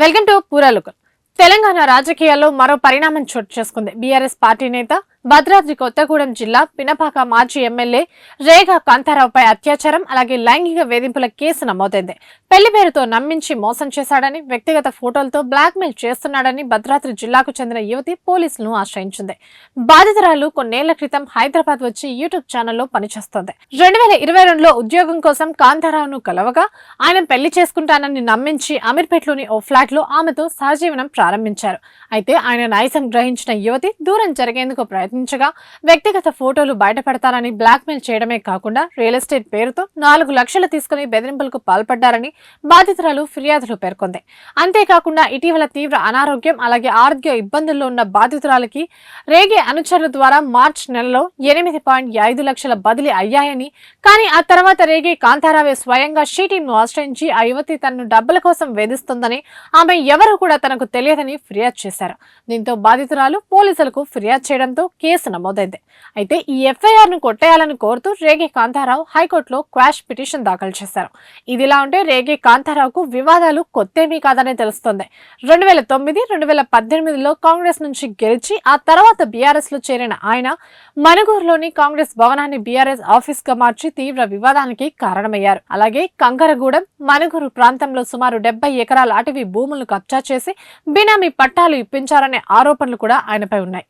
Welcome to పూరాలుక్. Telangana రాజకీయాల్లో మరో పరిణామం చోటు చేసుకుంది. బీఆర్ఎస్ పార్టీ నేత భద్రాద్రి కొత్తగూడెం జిల్లా పినపాక మాజీ ఎమ్మెల్యే రేగా కాంతారావుపై అత్యాచారం అలాగే లైంగిక వేధింపుల కేసు నమోదైంది. పెళ్లి పేరుతో నమ్మించి మోసం చేశాడని, వ్యక్తిగత ఫోటోలతో బ్లాక్మెయిల్ చేస్తున్నాడని భద్రాద్రి జిల్లాకు చెందిన యువతి పోలీసులను ఆశ్రయించింది. బాధితురాలు కొన్నేళ్ల క్రితం హైదరాబాద్ వచ్చి యూట్యూబ్ ఛానల్లో పనిచేస్తోంది. 2022లో ఉద్యోగం కోసం కాంతారావును కలవగా ఆయన పెళ్లి చేసుకుంటానని నమ్మించి అమీర్పేటలోని ఓ ఫ్లాట్ లో ఆమెతో సహజీవనం ప్రారంభించారు. అయితే ఆయన నైజం గ్రహించిన యువతి దూరం జరిగేందుకు ప్రయత్నించగా వ్యక్తిగత ఫోటోలు బయటపెడతానని బ్లాక్మెయిల్ చేయడమే కాకుండా రియల్ ఎస్టేట్ పేరుతో 4 లక్షలు తీసుకుని బెదిరింపులకు పాల్పడ్డారని బాధితురాలు ఫిర్యాదులో పేర్కొంది. అంతేకాకుండా ఇటీవల తీవ్ర అనారోగ్యం అలాగే ఆరోగ్య ఇబ్బందుల్లో ఉన్న బాధితురాలకి రేగే అనుచరుల ద్వారా మార్చి నెలలో 8.5 లక్షల బదిలీ అయ్యాయని, కానీ ఆ తర్వాత రేగే కాంతారావే స్వయంగా షీటీను ఆశ్రయించి ఆ యువతి తనను డబ్బుల కోసం వేధిస్తుందని, ఆమె ఎవరు కూడా తనకు తెలియదని ఫిర్యాదు చేశారు. దీంతో బాధితురాలు పోలీసులకు ఫిర్యాదు చేయడంతో కేసు నమోదైంది. అయితే ఈ ఎఫ్ఐఆర్ ను కొట్టేయాలని కోరుతూ రేగే కాంతారావు హైకోర్టులో క్వాష్ పిటిషన్ దాఖలు చేశారు. ఇదిలా ఉంటే రేగే కాంతారావుకు వివాదాలు కొత్తేమీ కాదని తెలుస్తోంది. 2009, 2018లో కాంగ్రెస్ నుంచి గెలిచి ఆ తర్వాత బీఆర్ఎస్ లో చేరిన ఆయన మనుగూరులోని కాంగ్రెస్ భవనాన్ని బీఆర్ఎస్ ఆఫీస్ గా మార్చి తీవ్ర వివాదానికి కారణమయ్యారు. అలాగే కంకరగూడెం, మనుగూరు ప్రాంతంలో సుమారు 70 ఎకరాల అటవీ భూములను కబ్జా చేసి బినామీ పట్టాలు ఇప్పించారనే ఆరోపణలు కూడా ఆయనపై ఉన్నాయి.